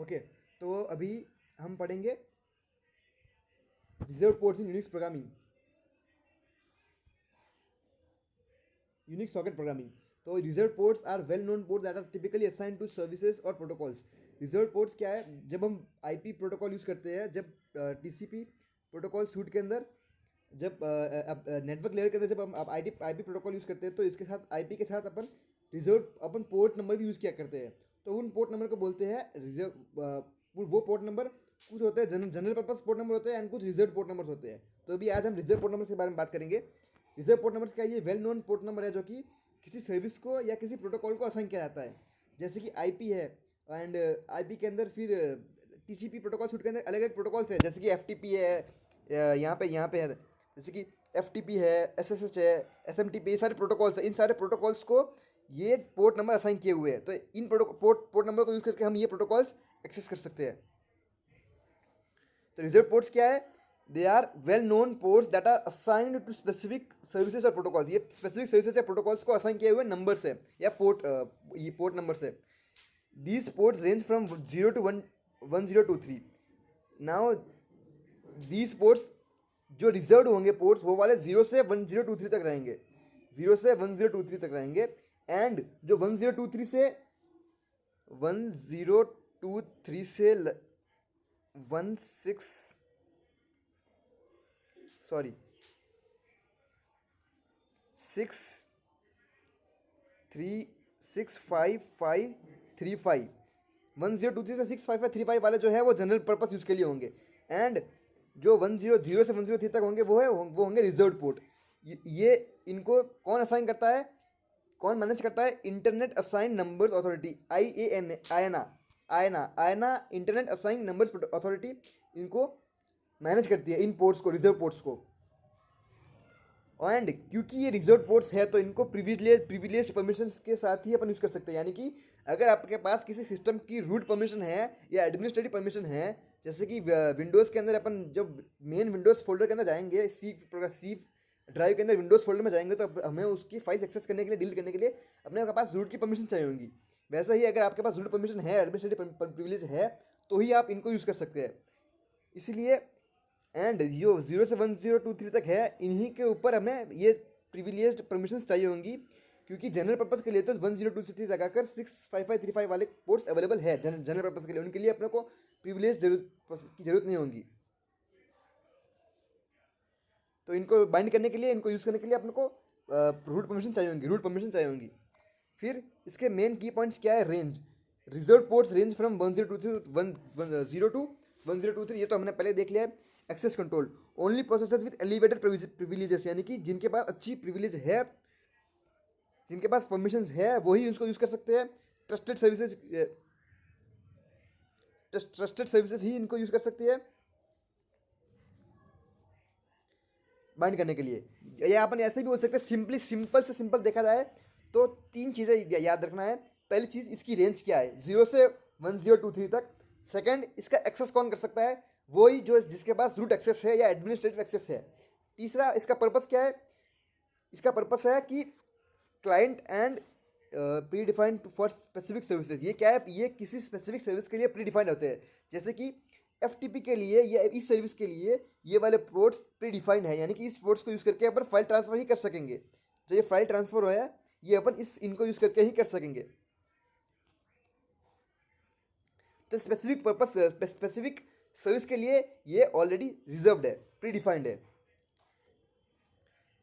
Okay, तो अभी हम पढ़ेंगे reserve ports in Unix programming, Unix socket programming. तो reserve ports are well known ports that are typically assigned to services और protocols. Reserve ports क्या है? जब हम आईपी प्रोटोकॉल यूज़ करते हैं, जब टीसीपी प्रोटोकॉल सूट के अंदर, जब नेटवर्क लेयर के अंदर जब हम आईपी प्रोटोकॉल यूज़ करते हैं, तो इसके साथ आईपी के साथ अपन पोर्ट नंबर भी यूज़ किया करते हैं। तो उन पोर्ट नंबर को बोलते हैं रिजर्व। वो पोर्ट नंबर कुछ होते हैं जनरल पर्पस पोर्ट नंबर होते हैं एंड कुछ रिजर्व पोर्ट नंबर होते हैं। तो अभी आज हम रिजर्व पोर्ट नंबर के बारे में बात करेंगे। रिजर्व पोर्ट नंबर्स क्या है? ये वेल नोन पोर्ट नंबर है जो कि किसी सर्विस को या किसी प्रोटोकॉल को असाइन किया जाता है। जैसे कि आईपी है, एंड आईपी के अंदर फिर टीसीपी प्रोटोकॉल सूट के अंदर अलग अलग प्रोटोकॉल्स है। जैसे कि एफटीपी है, यहाँ पे है, जैसे कि एफटीपी है, एसएसएच है, एसएमटीपी, ये सारे प्रोटोकॉल्स है। इन सारे प्रोटोकॉल्स को ये पोर्ट नंबर असाइन किए हुए हैं। तो इन पोर्ट नंबर को यूज़ करके हम ये प्रोटोकॉल्स एक्सेस कर सकते हैं। तो रिजर्व पोर्ट्स क्या है? They are well known ports that are assigned to specific services और प्रोटोकॉल्स। ये स्पेसिफिक सर्विसेज या प्रोटोकॉल्स को असाइन किए हुए नंबर से या ये पोर्ट नंबर से। These ports range from 0 to 1023। Now these ports जो रिजर्व होंगे पोर्ट्स, वो वाले 0 से 1023 तक रहेंगे, 0 से 1023 तक रहेंगे। एंड जो 1023 से 1023 से 16 सॉरी 63535 1023 से 65535 वाले जो है वो जनरल पर्पस यूज़ के लिए होंगे। एंड जो 100 से 103 तक होंगे वो होंगे रिजर्व पोर्ट। ये इनको कौन असाइन करता है, कौन मैनेज करता है? Internet assign numbers authority, IANA, आयना इंटरनेट असाइन नंबर्स अथॉरिटी इनको मैनेज करती है, इन पोर्ट्स को, रिजर्व पोर्ट्स को। एंड क्योंकि ये रिजर्व पोर्ट्स है तो इनको प्रिविलेज परमिशंस के साथ ही अपन यूज़ कर सकते हैं। यानी कि अगर आपके पास किसी सिस्टम की रूट परमिशन है या एडमिनिस्ट्रेटिव परमिशन है, जैसे कि विंडोज़ के अंदर अपन जब मेन विंडोज़ फोल्डर के अंदर जाएंगे, सी ड्राइव के अंदर विंडोज़ फोल्डर में जाएंगे, तो हमें उसकी फाइल एक्सेस करने के लिए, डील करने के लिए अपने पास रूट की परमिशन चाहिए होंगी। वैसे ही अगर आपके पास रूट परमिशन है, एडमिनिस्ट्रेटिव प्रिविलेज है, तो ही आप इनको यूज़ कर सकते हैं। इसीलिए एंड जो 0 से 1023 तक है, इन्हीं के ऊपर हमें ये प्रिविलेज्ड परमिशंस चाहिए होंगी। क्योंकि जनरल पर्पस के लिए तो 1023 लगाकर 65535 वाले पोर्ट्स अवेलेबल है जनरल पर्पस के लिए। उनके लिए अपने को प्रिविलेज की जरूरत नहीं होगी। तो इनको बाइंड करने के लिए, इनको यूज़ करने के लिए अपने को रूट परमिशन चाहिए होंगी। फिर इसके मेन की पॉइंट्स क्या है? Range. Reserve ports range from 1023 ये तो हमने पहले देख लिया है। Access control only processors with elevated privileges, यानी कि जिनके पास अच्छी प्रिविलेज है, जिनके पास परमिशंस है, वही उसको यूज़ कर सकते हैं। ट्रस्टेड सर्विसेज ही इनको यूज़ कर सकती है बाइंड करने के लिए। या अपन ऐसे भी बोल सकते हैं, सिंपल देखा जाए तो तीन चीज़ें याद रखना है। पहली चीज़, इसकी रेंज क्या है 0 से 1023 तक। सेकंड, इसका एक्सेस कौन कर सकता है? वही जो जिसके पास रूट एक्सेस है या एडमिनिस्ट्रेटिव एक्सेस है। तीसरा, इसका पर्पस क्या है? इसका पर्पस है कि client and pre defined for specific services. ये क्या है? ये किसी स्पेसिफिक सर्विस के लिए प्री डिफाइंड होते हैं। जैसे कि एफटीपी के लिए या इस सर्विस के लिए ये वाले पोर्ट्स प्री डिफाइंड है, यानी कि इस पोर्ट्स को यूज़ करके अपन फाइल ट्रांसफर ही कर सकेंगे। तो ये फाइल ट्रांसफर हो है, ये अपन इनको यूज़ करके ही कर सकेंगे। तो स्पेसिफिक सर्विस के लिए ये ऑलरेडी रिजर्व्ड है, प्री डिफाइंड है।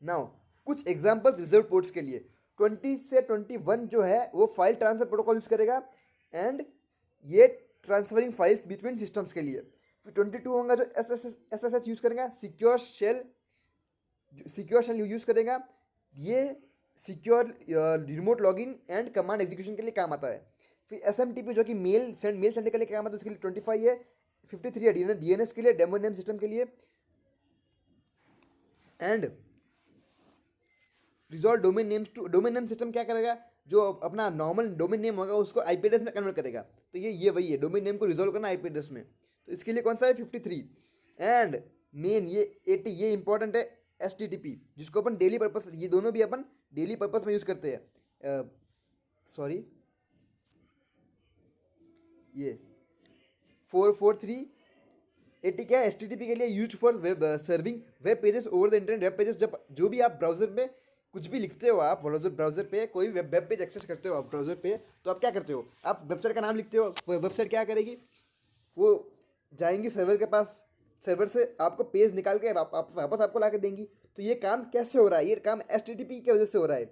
नाउ कुछ एग्जांपल्स रिजर्व पोर्ट्स के लिए। 20 से 21 जो है वो फाइल ट्रांसफर प्रोटोकॉल यूज़ करेगा, एंड ये ट्रांसफरिंग फाइल्स बिटवीन सिस्टम्स के लिए। फिर 22 होगा जो SSH यूज़ करेगा, सिक्योर शेल यूज़ करेगा। ये secure remote login and command execution के लिए काम आता है। फिर SMTP जो कि मेल सेंड के लिए काम आता है, उसके लिए 25 है। 53 है DNS के लिए, डोमेन नेम सिस्टम के लिए। And resolve domain name system क्या करेगा? जो अपना नॉर्मल डोमेन नेम होगा उसको आईपी एड्रेस में कन्वर्ट करेगा। तो ये वही है, डोमेन नेम को रिजॉल्व करना आईपी एड्रेस में। तो इसके लिए कौन सा है? 53। एंड मेन ये 80, ये इंपॉर्टेंट है, STTP, जिसको अपन डेली पर्पस, ये दोनों भी अपन डेली पर्पस में यूज़ करते हैं। सॉरी, ये 443 क्या है, HTTP के लिए use for web serving web pages over the internet. Web pages जब जो भी आप ब्राउजर में कुछ भी लिखते हो, आप ब्राउजर पे कोई वेब पेज एक्सेस करते हो आप ब्राउजर पे, तो आप क्या करते हो, आप वेबसाइट का नाम लिखते हो, वेबसाइट क्या करेगी, वो जाएंगी सर्वर के पास, सर्वर से आपको पेज निकाल के वापस आपको ला के देंगी। तो ये काम कैसे हो रहा है, ये काम HTTP की वजह से हो रहा है।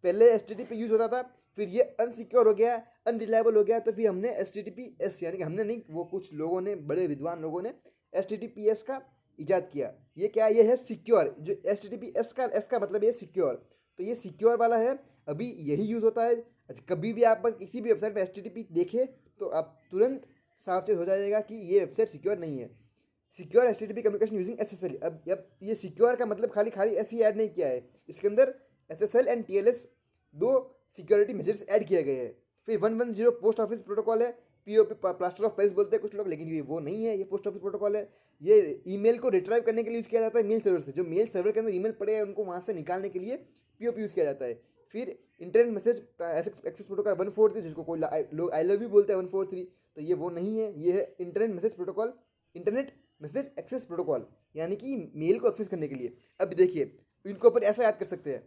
पहले HTTP यूज़ होता था, फिर ये अनसिक्योर हो गया, अनरिलायबल हो गया, तो फिर हमने HTTPS, यानी कि हमने नहीं, वो कुछ लोगों ने, बड़े विद्वान लोगों ने HTTPS का इजाद किया। ये क्या है, ये है सिक्योर। जो HTTPS का एस का मतलब ये सिक्योर, तो ये सिक्योर वाला है, अभी यही यूज़ होता है। कभी भी आप किसी भी वेबसाइट पर HTTP देखे तो आप तुरंत सावचेत हो जाएगा कि ये वेबसाइट सिक्योर नहीं है। Secure HTTP communication using SSL। अब ये सिक्योर का मतलब खाली खाली ऐसे ही ऐड नहीं किया है, इसके अंदर SSL एंड TLS दो सिक्योरिटी मेजर्स ऐड किए गए हैं। फिर 110 पोस्ट ऑफिस प्रोटोकॉल है, POP प्लास्टर ऑफ पेरिस बोलते हैं कुछ लोग, लेकिन ये वो नहीं है, ये पोस्ट ऑफिस प्रोटोकॉल है। ये ईमेल को रिट्राइव करने के लिए यूज़ किया जाता है मेल सर्वर से, जो मेल सर्वर के अंदर ईमेल पड़े हैं उनको वहाँ से निकालने के लिए POP यूज़ किया जाता है। फिर इंटरनेट मैसेज एक्सेस प्रोटोकॉल 143, जिसको कोई लोग आई लव यू बोलते हैं 143, तो ये वो नहीं है, ये है internet message protocol, internet message access protocol, यानी कि मेल को एक्सेस करने के लिए। अब देखिए इनको ऊपर ऐसा याद कर सकते हैं,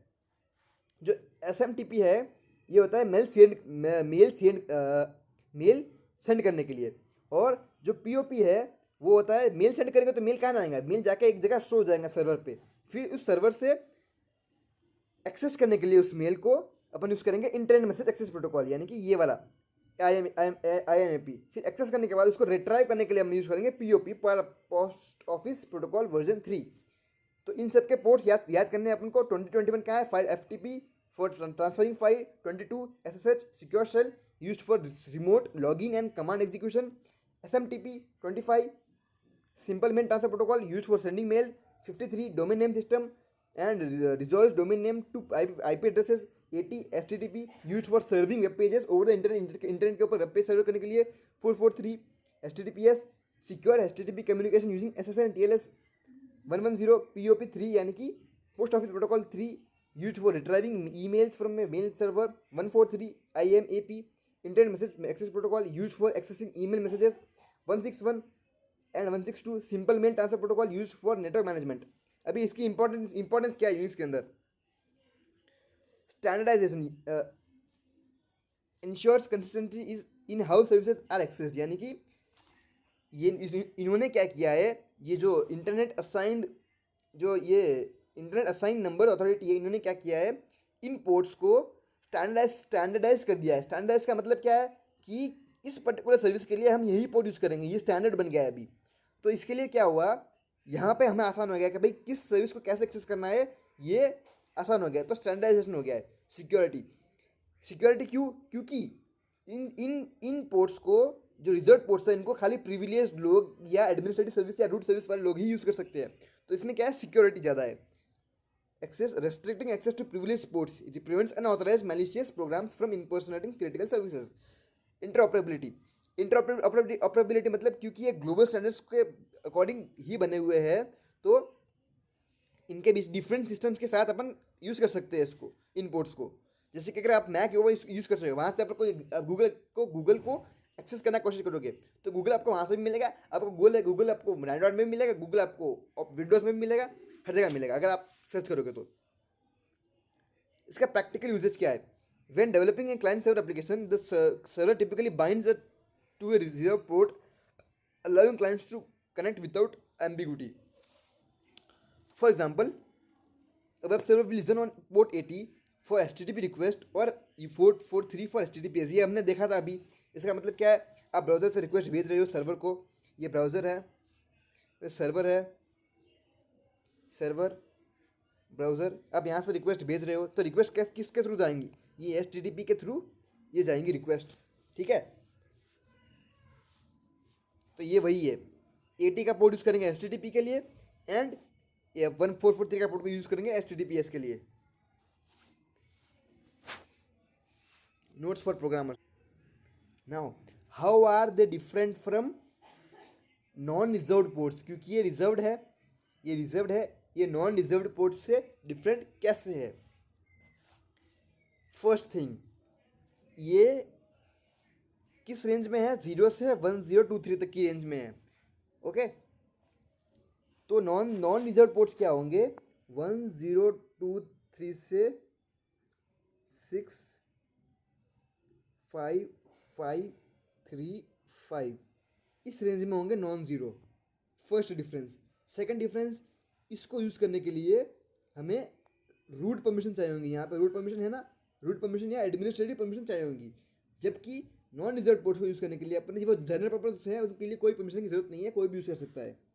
जो SMTP है ये होता है मेल सेंड करने के लिए, और जो POP है वो होता है मेल सेंड करेंगे तो मेल कहाँ जाएगा, मेल जाके एक जगह स्टोर हो जाएगा सर्वर पे, फिर उस सर्वर से एक्सेस करने के लिए उस मेल को अपन यूज़ करेंगे इंटरनेट मैसेज एक्सेस प्रोटोकॉल, यानी कि ये वाला IMAP। फिर एक्सेस करने के बाद उसको रिट्राइव करने के लिए हम यूज़ करेंगे POP, post office protocol version 3। तो इन सब के पोर्ट्स याद करने अपन को 2021 का है, file FTP for transferring file, 22 SSH secure shell used for remote logging and command execution, SMTP 25 simple mail transfer protocol used for sending mail, 53 domain name system and resolve domain name to IP addresses, 80 HTTP used for serving web pages over the internet के ऊपर web page सर्व करने के लिए, 443 HTTPS secure HTTP communication using SSL and TLS, 110 POP 3 यानी कि post office protocol 3 use for retrieving emails from a mail server, 143 IMAP internet message access protocol use for accessing email messages, 161 and 162 simple mail transfer protocol use for network management. अभी इसकी importance क्या है Unix के अंदर, standardisation ensures consistency is in how services are accessed, यानी कि ये इन्होंने क्या किया है, ये जो इंटरनेट असाइन नंबर अथॉरिटी है, इन्होंने क्या किया है, इन पोर्ट्स को स्टैंडर्डाइज कर दिया है। स्टैंडर्डाइज का मतलब क्या है कि इस पर्टिकुलर सर्विस के लिए हम यही पोर्ट यूज़ करेंगे, ये स्टैंडर्ड बन गया है अभी। तो इसके लिए क्या हुआ, यहाँ पे हमें आसान हो गया कि भाई किस सर्विस को कैसे एक्सेस करना है, ये आसान हो गया, तो स्टैंडर्डाइजेशन हो गया है। सिक्योरिटी क्यों, क्योंकि इन पोर्ट्स को, जो रिजर्व पोर्ट्स है, इनको खाली प्रिविलेज्ड लोग या एडमिनिस्ट्रेटिव सर्विस या रूट सर्विस वाले लोग ही यूज़ कर सकते हैं, तो इसमें क्या है, सिक्योरिटी ज़्यादा है। Restricting access to privileged ports, it prevents unauthorized malicious programs from impersonating critical services. Interoperability मतलब क्योंकि ये ग्लोबल स्टैंडर्ड्स के अकॉर्डिंग ही बने हुए हैं, तो इनके बीच डिफरेंट सिस्टम्स के साथ अपन यूज़ कर सकते हैं इसको, इन पोर्ट्स को। जैसे कि अगर आप मैक यूज़ कर सकते हो, वहाँ से आप कोई गूगल को एक्सेस करने की कोशिश करोगे तो गूगल आपको वहाँ से भी मिलेगा, आपको गूगल आपको एंड्रॉइड में भी मिलेगा, गूगल आपको विंडोज़ में भी मिलेगा, हर जगह मिलेगा अगर आप सर्च करोगे तो। इसका प्रैक्टिकल यूजेज क्या है, when developing a client server application the server typically binds to a reserve port allowing clients to connect without ambiguity. For example, a web server will listen on port 80 for HTTP request और 443 for HTTPS। ये हमने देखा था अभी। इसका मतलब क्या है, आप ब्राउज़र से रिक्वेस्ट भेज रहे हो सर्वर को, ये ब्राउज़र है, ये सर्वर है, सर्वर ब्राउज़र, आप यहाँ से रिक्वेस्ट भेज रहे हो, तो रिक्वेस्ट किसके थ्रू जाएंगी, ये HTTP के थ्रू ये जाएंगी रिक्वेस्ट, ठीक है। तो ये वही है, 80 का पोर्ट यूज़ करेंगे HTTP के लिए एंड 1443 का पोर्ट को यूज़ करेंगे HTTPS के लिए। Notes for programmer. Now how are they different from non reserved ports, क्योंकि ये रिजर्व्ड है, ये नॉन रिजर्व्ड पोर्ट से डिफरेंट कैसे है। फर्स्ट थिंग, ये किस रेंज में है, 0 से 1023 तक की रेंज में है। ओके, तो नॉन नॉन रिजर्व पोर्ट्स क्या होंगे, 1023 से 65535 इस रेंज में होंगे non zero. First difference. Second difference, इसको यूज़ करने के लिए हमें रूट परमिशन चाहिए होंगी। यहाँ पे रूट परमिशन है ना, रूट परमिशन या एडमिनिस्ट्रेटिव परमिशन चाहिए होंगी। जबकि नॉन रिजर्व पोर्ट्स को यूज़ करने के लिए अपने जो जनरल पर्पज है उनके लिए कोई परमिशन की जरूरत नहीं है, कोई भी यूज़ कर सकता है।